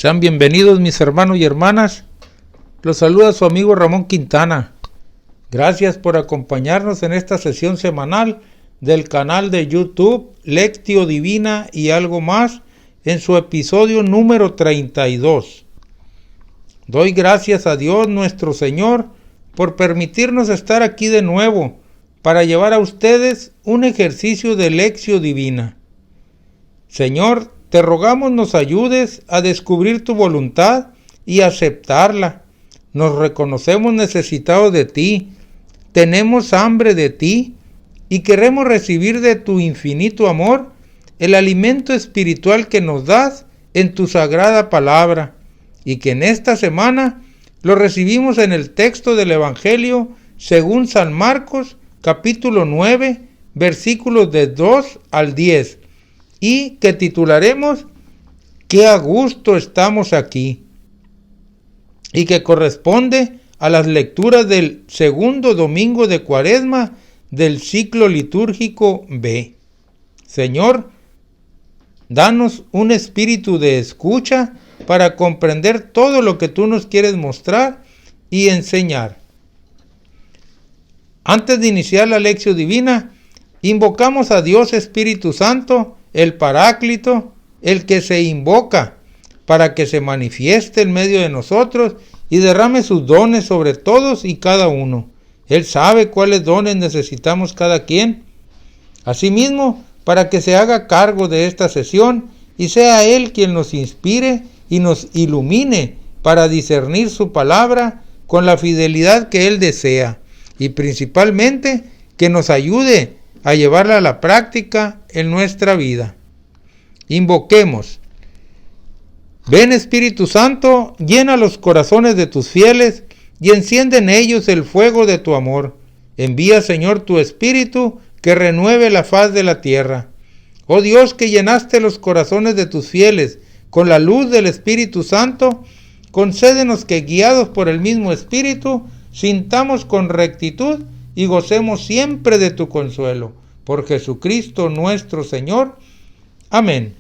Sean bienvenidos mis hermanos y hermanas. Los saluda su amigo Ramón Quintana. Gracias por acompañarnos en esta sesión semanal del canal de YouTube Lectio Divina y algo más en su episodio número 32. Doy gracias a Dios nuestro Señor por permitirnos estar aquí de nuevo para llevar a ustedes un ejercicio de Lectio Divina. Señor, te rogamos nos ayudes a descubrir tu voluntad y aceptarla. Nos reconocemos necesitados de ti, tenemos hambre de ti y queremos recibir de tu infinito amor el alimento espiritual que nos das en tu sagrada palabra, y que en esta semana lo recibimos en el texto del Evangelio según San Marcos, capítulo 9, versículos de 2 al 10, y que titularemos «Qué a gusto estamos aquí», y que corresponde a las lecturas del segundo domingo de Cuaresma del ciclo litúrgico B. Señor, danos un espíritu de escucha para comprender todo lo que tú nos quieres mostrar y enseñar. Antes de iniciar la lección divina, invocamos a Dios Espíritu Santo, el Paráclito, el que se invoca, para que se manifieste en medio de nosotros y derrame sus dones sobre todos y cada uno. Él sabe cuáles dones necesitamos cada quien. Asimismo, para que se haga cargo de esta sesión y sea Él quien nos inspire y nos ilumine para discernir su palabra con la fidelidad que Él desea, y principalmente que nos ayude a llevarla a la práctica en nuestra vida. Invoquemos. Ven Espíritu Santo, llena los corazones de tus fieles y enciende en ellos el fuego de tu amor. Envía, Señor, tu Espíritu que renueve la faz de la tierra. Oh Dios, que llenaste los corazones de tus fieles con la luz del Espíritu Santo, concédenos que, guiados por el mismo Espíritu, sintamos con rectitud y gocemos siempre de tu consuelo. Por Jesucristo nuestro Señor. Amén.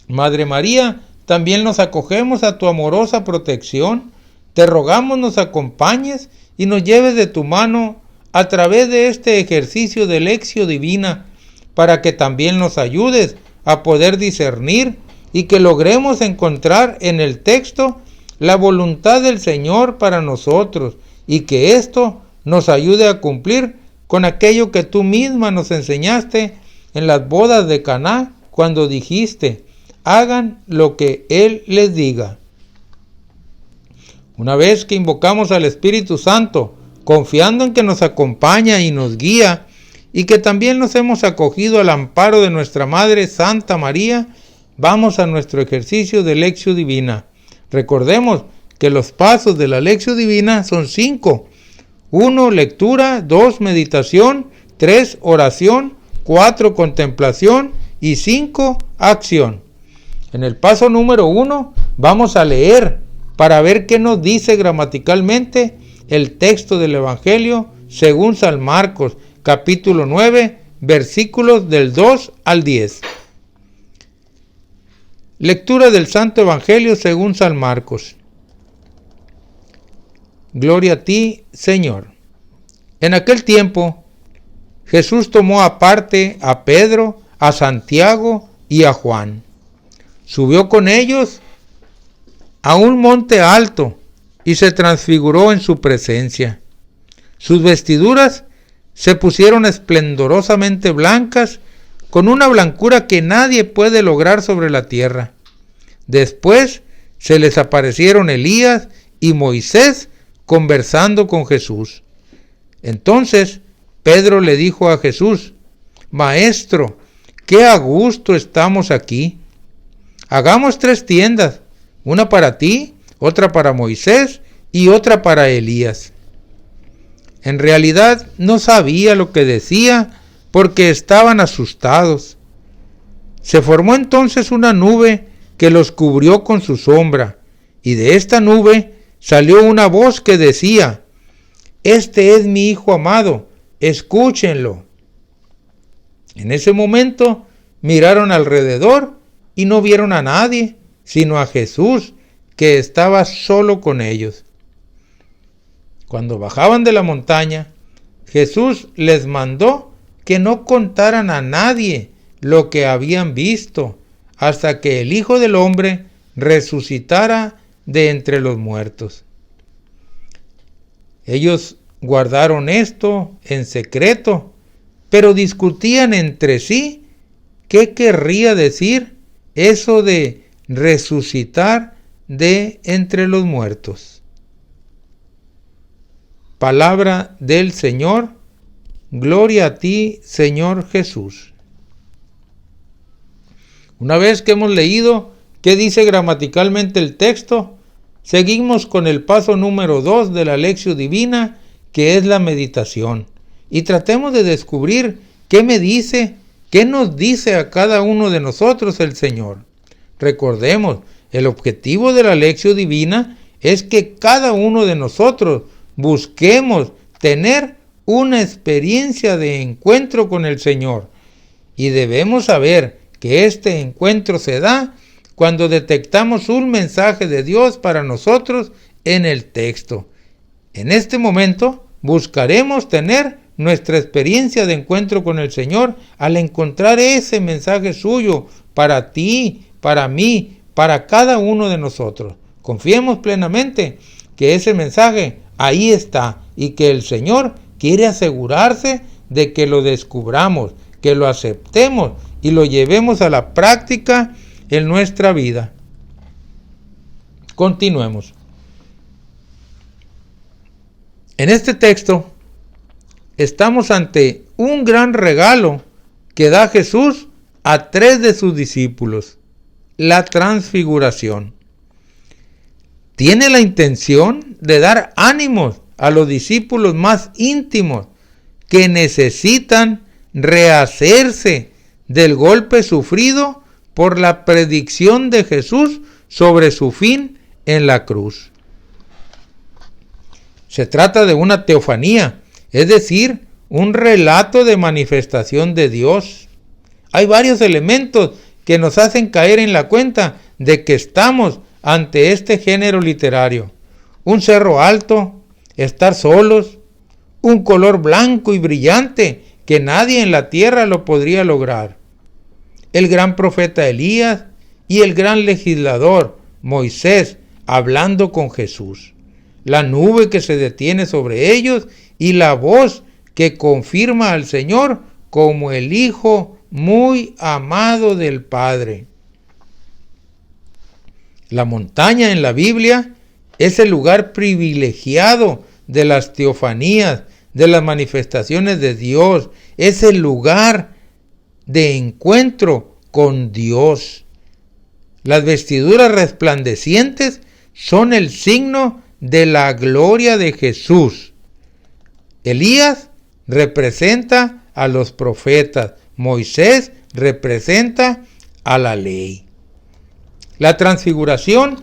Madre María, también nos acogemos a tu amorosa protección. Te rogamos nos acompañes y nos lleves de tu mano a través de este ejercicio de Lectio Divina, para que también nos ayudes a poder discernir y que logremos encontrar en el texto la voluntad del Señor para nosotros, y que esto nos ayude a cumplir con aquello que tú misma nos enseñaste en las bodas de Caná, cuando dijiste: hagan lo que Él les diga. Una vez que invocamos al Espíritu Santo, confiando en que nos acompaña y nos guía, y que también nos hemos acogido al amparo de nuestra Madre Santa María, vamos a nuestro ejercicio de Lectio Divina. Recordemos que los pasos de la Lectio Divina son 5. 1. Lectura. 2. Meditación. 3. Oración. 4. Contemplación. Y 5. Acción. En el paso número 1 vamos a leer para ver qué nos dice gramaticalmente el texto del Evangelio según San Marcos, capítulo 9, versículos del 2 al 10. Lectura del Santo Evangelio según San Marcos. Gloria a ti, Señor. En aquel tiempo, Jesús tomó aparte a Pedro, a Santiago y a Juan. Subió con ellos a un monte alto y se transfiguró en su presencia. Sus vestiduras se pusieron esplendorosamente blancas, con una blancura que nadie puede lograr sobre la tierra. Después se les aparecieron Elías y Moisés conversando con Jesús. Entonces Pedro le dijo a Jesús: Maestro, qué a gusto estamos aquí. Hagamos 3 tiendas, una para ti, otra para Moisés y otra para Elías. En realidad no sabía lo que decía porque estaban asustados. Se formó entonces una nube que los cubrió con su sombra, y de esta nube salió una voz que decía: Este es mi Hijo amado, escúchenlo. En ese momento miraron alrededor y no vieron a nadie, sino a Jesús, que estaba solo con ellos. Cuando bajaban de la montaña, Jesús les mandó que no contaran a nadie lo que habían visto, hasta que el Hijo del Hombre resucitara de entre los muertos. Ellos guardaron esto en secreto, pero discutían entre sí qué querría decir eso de resucitar de entre los muertos. Palabra del Señor. Gloria a ti, Señor Jesús. Una vez que hemos leído qué dice gramaticalmente el texto, seguimos con el paso número 2 de la Lectio Divina, que es la meditación. Y tratemos de descubrir qué nos dice a cada uno de nosotros el Señor. Recordemos, el objetivo de la Lectio Divina es que cada uno de nosotros busquemos tener una experiencia de encuentro con el Señor. Y debemos saber que este encuentro se da cuando detectamos un mensaje de Dios para nosotros en el texto. En este momento buscaremos tener nuestra experiencia de encuentro con el Señor al encontrar ese mensaje suyo para ti, para mí, para cada uno de nosotros. Confiemos plenamente que ese mensaje ahí está y que el Señor quiere asegurarse de que lo descubramos, que lo aceptemos y lo llevemos a la práctica en nuestra vida. Continuemos. En este texto estamos ante un gran regalo que da Jesús a 3 de sus discípulos: la transfiguración. Tiene la intención de dar ánimos a los discípulos más íntimos que necesitan rehacerse del golpe sufrido por la predicción de Jesús sobre su fin en la cruz. Se trata de una teofanía, es decir, un relato de manifestación de Dios. Hay varios elementos que nos hacen caer en la cuenta de que estamos ante este género literario. Un cerro alto, estar solos, un color blanco y brillante que nadie en la tierra lo podría lograr. El gran profeta Elías y el gran legislador Moisés hablando con Jesús. La nube que se detiene sobre ellos y la voz que confirma al Señor como el Hijo muy amado del Padre. La montaña en la Biblia es el lugar privilegiado de las teofanías, de las manifestaciones de Dios. Es el lugar de encuentro con Dios. Las vestiduras resplandecientes son el signo de la gloria de Jesús. Elías representa a los profetas. Moisés representa a la ley. La transfiguración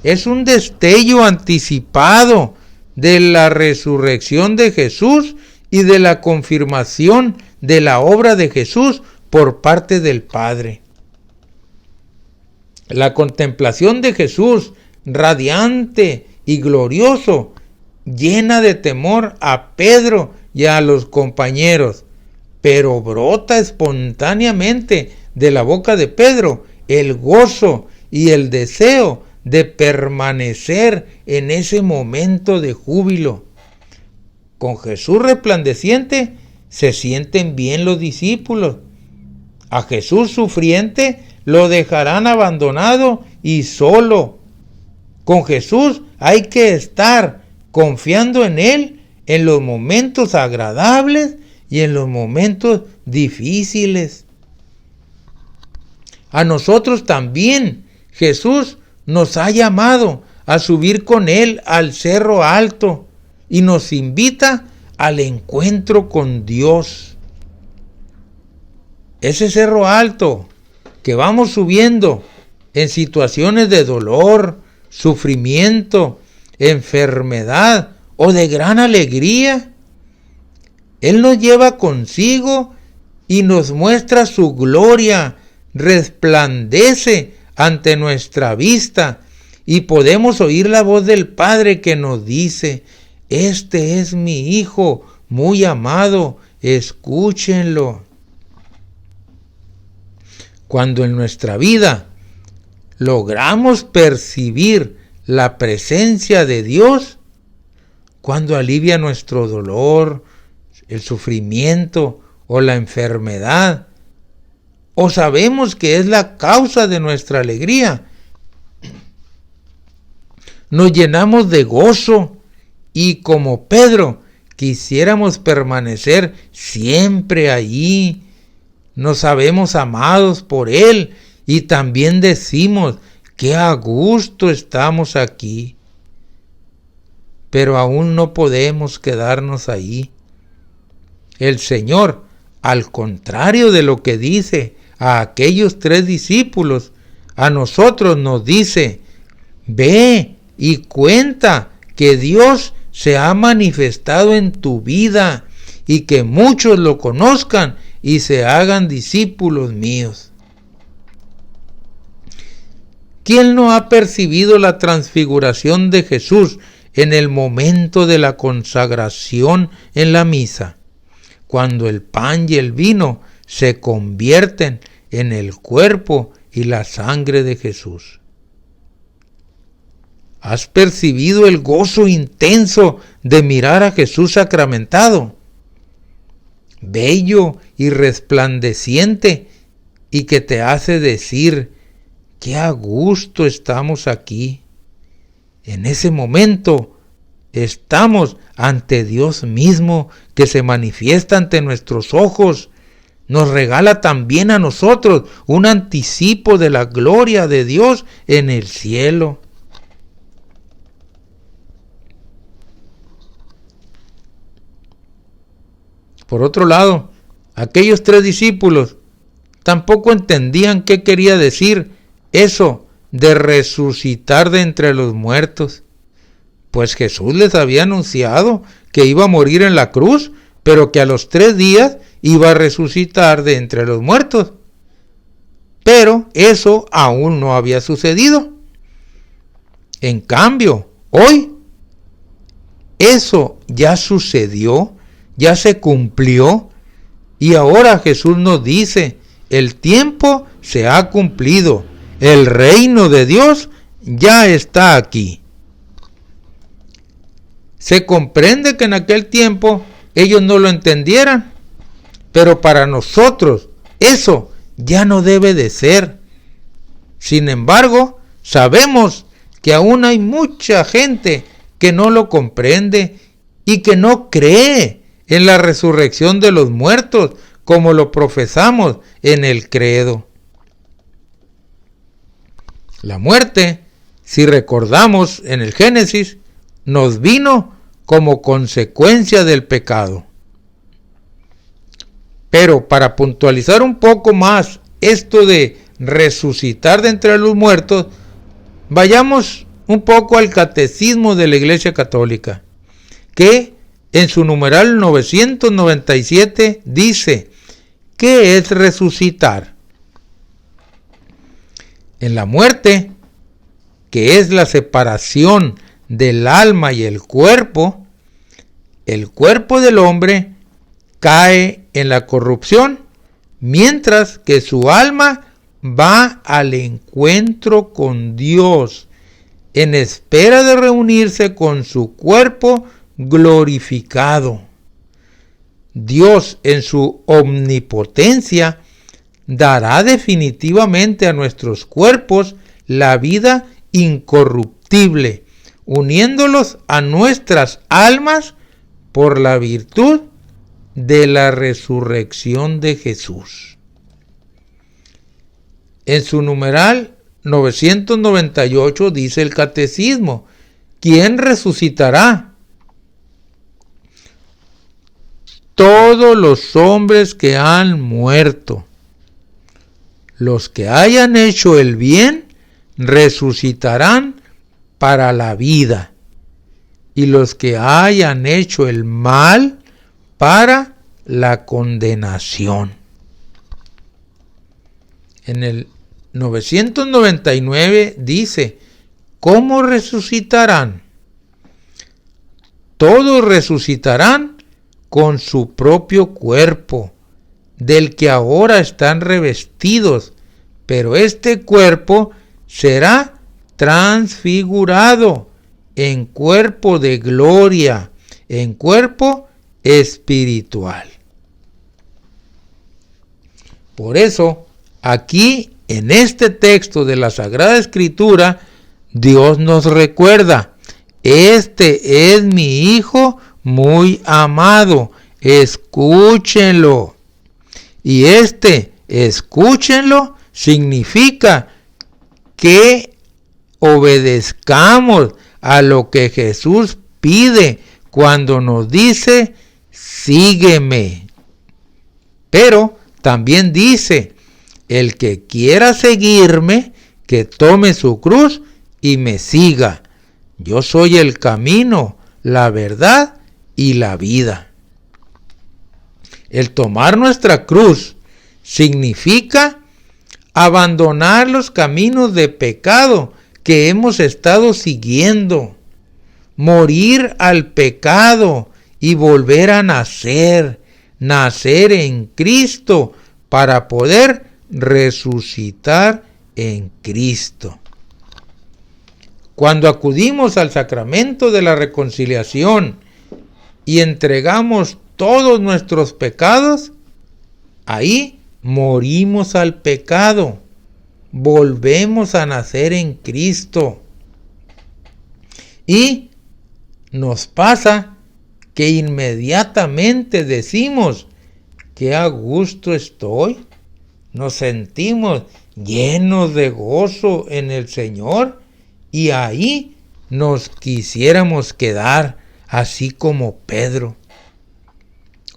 es un destello anticipado de la resurrección de Jesús y de la confirmación de la obra de Jesús por parte del Padre. La contemplación de Jesús, radiante y glorioso, llena de temor a Pedro y a los compañeros, pero brota espontáneamente de la boca de Pedro el gozo y el deseo de permanecer en ese momento de júbilo. Con Jesús resplandeciente se sienten bien los discípulos. A Jesús sufriente lo dejarán abandonado y solo. Con Jesús hay que estar confiando en Él en los momentos agradables y en los momentos difíciles. A nosotros también Jesús nos ha llamado a subir con Él al cerro alto y nos invita al encuentro con Dios. Ese cerro alto que vamos subiendo en situaciones de dolor, sufrimiento, enfermedad o de gran alegría, Él nos lleva consigo y nos muestra su gloria, resplandece ante nuestra vista y podemos oír la voz del Padre que nos dice: este es mi Hijo muy amado, escúchenlo. Cuando en nuestra vida logramos percibir la presencia de Dios, cuando alivia nuestro dolor, el sufrimiento o la enfermedad, o sabemos que es la causa de nuestra alegría, nos llenamos de gozo y, como Pedro, quisiéramos permanecer siempre allí. Nos sabemos amados por Él y también decimos que a gusto estamos aquí. Pero aún no podemos quedarnos ahí. El Señor, al contrario de lo que dice a aquellos 3 discípulos, a nosotros nos dice: ve y cuenta que Dios se ha manifestado en tu vida y que muchos lo conozcan y se hagan discípulos míos. ¿Quién no ha percibido la transfiguración de Jesús en el momento de la consagración en la misa, cuando el pan y el vino se convierten en el cuerpo y la sangre de Jesús? ¿Has percibido el gozo intenso de mirar a Jesús sacramentado, bello y resplandeciente, y que te hace decir: qué a gusto estamos aquí? En ese momento estamos ante Dios mismo, que se manifiesta ante nuestros ojos. Nos regala también a nosotros un anticipo de la gloria de Dios en el cielo. Por otro lado, aquellos 3 discípulos tampoco entendían qué quería decir eso de resucitar de entre los muertos, pues Jesús les había anunciado que iba a morir en la cruz, pero que a los 3 días iba a resucitar de entre los muertos. Pero eso aún no había sucedido. En cambio, hoy eso ya sucedió, ya se cumplió, y ahora Jesús nos dice: el tiempo se ha cumplido, el reino de Dios ya está aquí. Se comprende que en aquel tiempo ellos no lo entendieran, pero para nosotros eso ya no debe de ser. Sin embargo, sabemos que aún hay mucha gente que no lo comprende y que no cree en la resurrección de los muertos, como lo profesamos en el credo. La muerte, si recordamos en el Génesis, nos vino como consecuencia del pecado. Pero para puntualizar un poco más esto de resucitar de entre los muertos, vayamos un poco al Catecismo de la Iglesia Católica, que en su numeral 997 dice: ¿qué es resucitar? En la muerte, que es la separación del alma y el cuerpo del hombre cae en la corrupción, mientras que su alma va al encuentro con Dios, en espera de reunirse con su cuerpo glorificado. Dios, en su omnipotencia, dará definitivamente a nuestros cuerpos la vida incorruptible, uniéndolos a nuestras almas por la virtud de la resurrección de Jesús. En su numeral 998 dice el Catecismo: ¿quién resucitará? Todos los hombres que han muerto. Los que hayan hecho el bien resucitarán para la vida, y los que hayan hecho el mal para la condenación. En el 999 dice, ¿cómo resucitarán? Todos resucitarán con su propio cuerpo, del que ahora están revestidos, pero este cuerpo será transfigurado en cuerpo de gloria, en cuerpo espiritual. Por eso, aquí en este texto de la Sagrada Escritura, Dios nos recuerda, este es mi Hijo muy amado, escúchenlo. Y escúchenlo, significa que obedezcamos a lo que Jesús pide cuando nos dice, sígueme. Pero también dice, el que quiera seguirme, que tome su cruz y me siga. Yo soy el camino, la verdad y la vida. El tomar nuestra cruz significa abandonar los caminos de pecado que hemos estado siguiendo, morir al pecado y volver a nacer en Cristo para poder resucitar en Cristo. Cuando acudimos al sacramento de la reconciliación y entregamos todos nuestros pecados, ahí morimos al pecado, volvemos a nacer en Cristo. Y nos pasa que inmediatamente decimos, qué a gusto estoy, nos sentimos llenos de gozo en el Señor y ahí nos quisiéramos quedar, así como Pedro.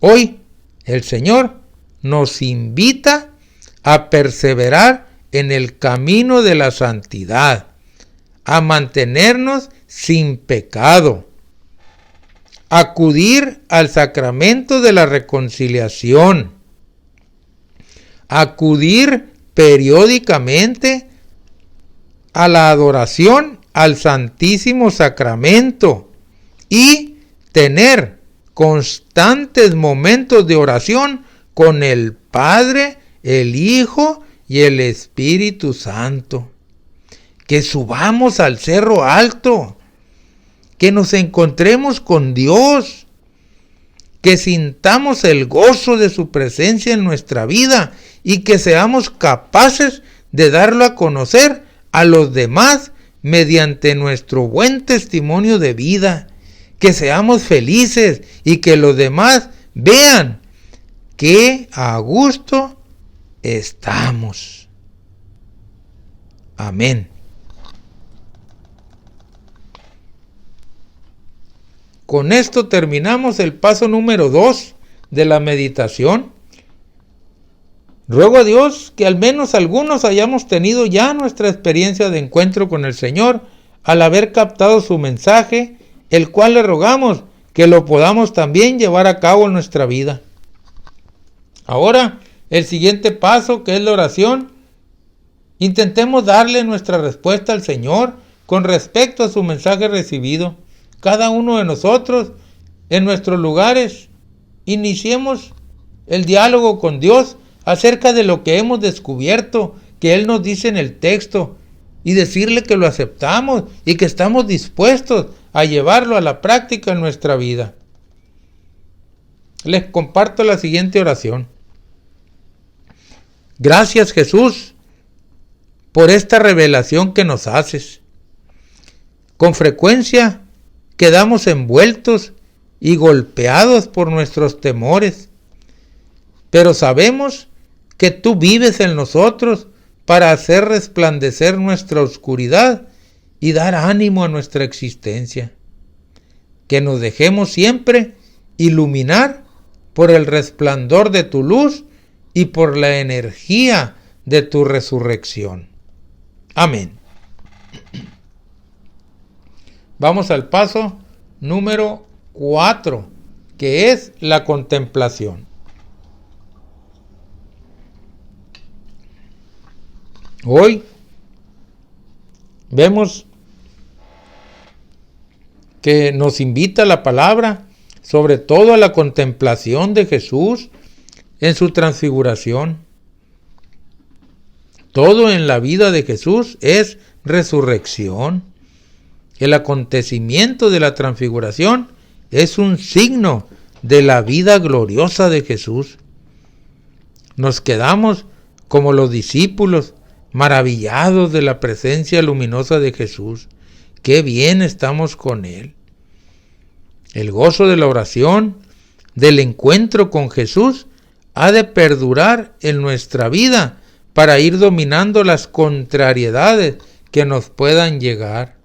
Hoy el Señor nos invita a perseverar en el camino de la santidad, a mantenernos sin pecado, acudir al sacramento de la reconciliación, acudir periódicamente a la adoración al Santísimo Sacramento y tener constantes momentos de oración con el Padre, el Hijo y el Espíritu Santo. Que subamos al cerro alto, que nos encontremos con Dios, que sintamos el gozo de su presencia en nuestra vida y que seamos capaces de darlo a conocer a los demás mediante nuestro buen testimonio de vida, que seamos felices y que los demás vean que a gusto estamos. Amén. Con esto terminamos el paso número 2 de la meditación. Ruego a Dios que al menos algunos hayamos tenido ya nuestra experiencia de encuentro con el Señor al haber captado su mensaje, el cual le rogamos que lo podamos también llevar a cabo en nuestra vida. Ahora, el siguiente paso, que es la oración, intentemos darle nuestra respuesta al Señor con respecto a su mensaje recibido. Cada uno de nosotros, en nuestros lugares, iniciemos el diálogo con Dios acerca de lo que hemos descubierto, que Él nos dice en el texto, y decirle que lo aceptamos y que estamos dispuestos a llevarlo a la práctica en nuestra vida. Les comparto la siguiente oración. Gracias, Jesús, por esta revelación que nos haces. Con frecuencia quedamos envueltos y golpeados por nuestros temores, pero sabemos que tú vives en nosotros para hacer resplandecer nuestra oscuridad y dar ánimo a nuestra existencia. Que nos dejemos siempre iluminar por el resplandor de tu luz y por la energía de tu resurrección. Amén. Vamos al paso número 4, que es la contemplación. Hoy vemos que nos invita la palabra, sobre todo a la contemplación de Jesús en su transfiguración. Todo en la vida de Jesús es resurrección. El acontecimiento de la transfiguración es un signo de la vida gloriosa de Jesús. Nos quedamos como los discípulos, maravillados de la presencia luminosa de Jesús. Qué bien estamos con Él. El gozo de la oración, del encuentro con Jesús, ha de perdurar en nuestra vida para ir dominando las contrariedades que nos puedan llegar.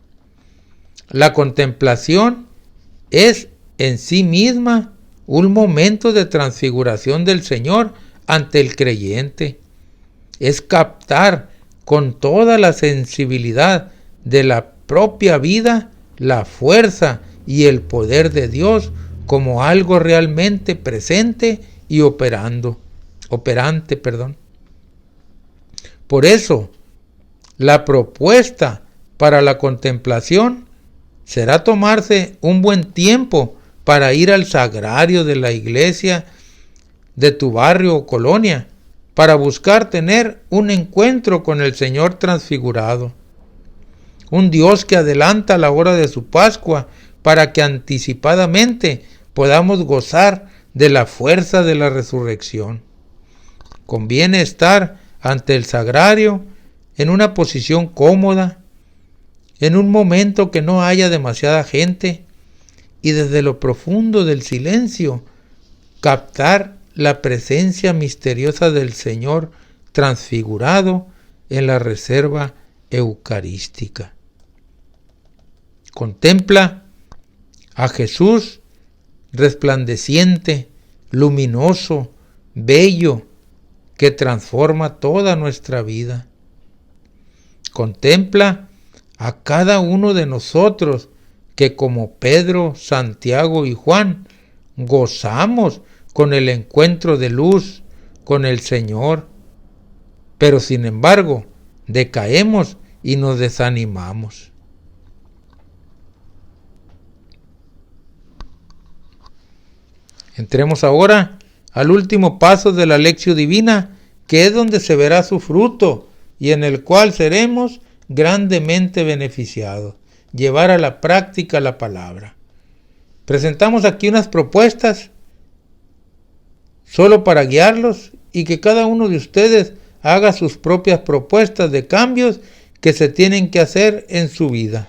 La contemplación es en sí misma un momento de transfiguración del Señor ante el creyente. Es captar con toda la sensibilidad de la propia vida la fuerza y el poder de Dios como algo realmente presente y operante. Por eso, la propuesta para la contemplación será tomarse un buen tiempo para ir al sagrario de la iglesia de tu barrio o colonia, para buscar tener un encuentro con el Señor transfigurado. Un Dios que adelanta la hora de su Pascua para que anticipadamente podamos gozar de la fuerza de la resurrección. Conviene estar ante el sagrario en una posición cómoda, en un momento que no haya demasiada gente, y desde lo profundo del silencio captar la presencia misteriosa del Señor transfigurado en la reserva eucarística. Contempla a Jesús resplandeciente, luminoso, bello, que transforma toda nuestra vida. Contempla a cada uno de nosotros que, como Pedro, Santiago y Juan, gozamos con el encuentro de luz con el Señor, pero sin embargo decaemos y nos desanimamos. Entremos ahora al último paso de la Lectio Divina, que es donde se verá su fruto y en el cual seremos grandemente beneficiados. Llevar a la práctica la palabra. Presentamos aquí unas propuestas solo para guiarlos y que cada uno de ustedes haga sus propias propuestas de cambios que se tienen que hacer en su vida.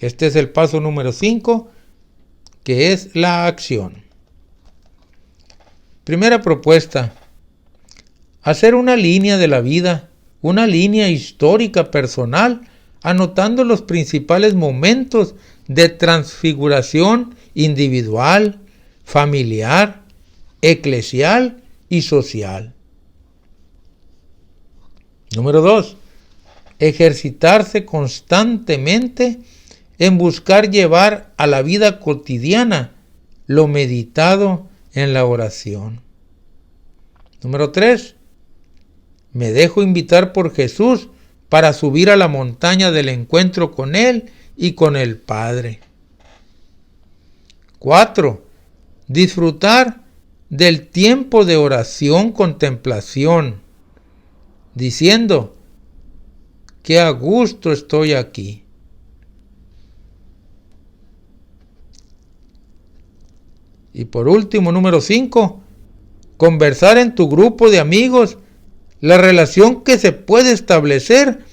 Este es el paso número 5, que es la acción. Primera propuesta: hacer una línea de la vida, una línea histórica personal, anotando los principales momentos de transfiguración individual, familiar, eclesial y social. Número 2. Ejercitarse constantemente en buscar llevar a la vida cotidiana lo meditado en la oración. Número 3. Me dejo invitar por Jesús para subir a la montaña del encuentro con Él y con el Padre. 4. Disfrutar del tiempo de oración, contemplación, diciendo: qué a gusto estoy aquí. Y por último, número 5, conversar en tu grupo de amigos la relación que se puede establecer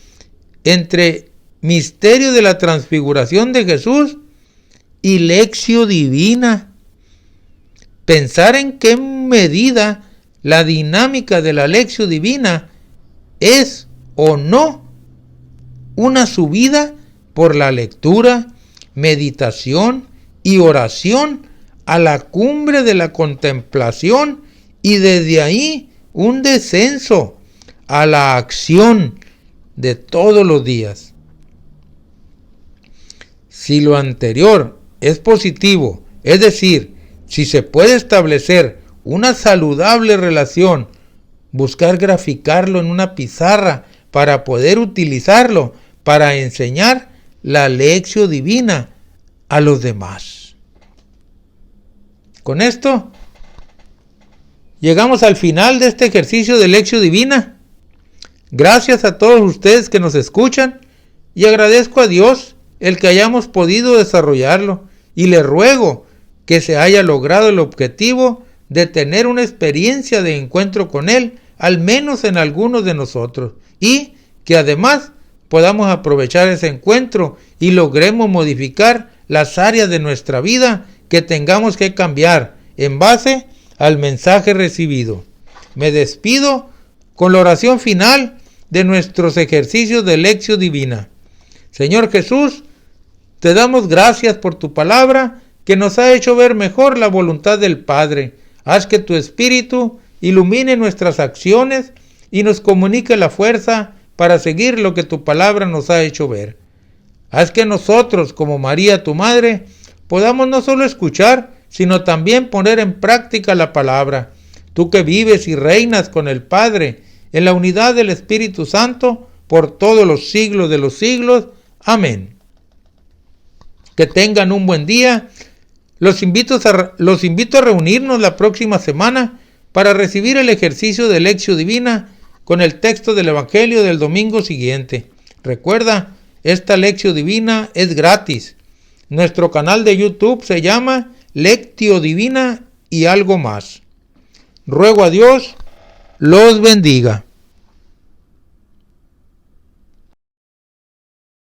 entre misterio de la transfiguración de Jesús y Lectio Divina. Pensar en qué medida la dinámica de la Lectio Divina es o no una subida por la lectura, meditación y oración a la cumbre de la contemplación, y desde ahí un descenso a la acción de todos los días. Si lo anterior es positivo, es decir, si se puede establecer una saludable relación, buscar graficarlo en una pizarra para poder utilizarlo para enseñar la lección divina a los demás. Con esto llegamos al final de este ejercicio de lección divina. Gracias a todos ustedes que nos escuchan y agradezco a Dios el que hayamos podido desarrollarlo, y le ruego que se haya logrado el objetivo de tener una experiencia de encuentro con Él, al menos en algunos de nosotros, y que además podamos aprovechar ese encuentro y logremos modificar las áreas de nuestra vida que tengamos que cambiar en base al mensaje recibido. Me despido con la oración final de nuestros ejercicios de lección divina. Señor Jesús, te damos gracias por tu palabra que nos ha hecho ver mejor la voluntad del Padre. Haz que tu Espíritu ilumine nuestras acciones y nos comunique la fuerza para seguir lo que tu palabra nos ha hecho ver. Haz que nosotros, como María tu Madre, podamos no solo escuchar, sino también poner en práctica la palabra. Tú que vives y reinas con el Padre, en la unidad del Espíritu Santo, por todos los siglos de los siglos. Amén. Que tengan un buen día. Los invito a reunirnos la próxima semana para recibir el ejercicio de lección divina con el texto del Evangelio del domingo siguiente. Recuerda, esta lección divina es gratis. Nuestro canal de YouTube se llama Lectio Divina y algo más. Ruego a Dios los bendiga.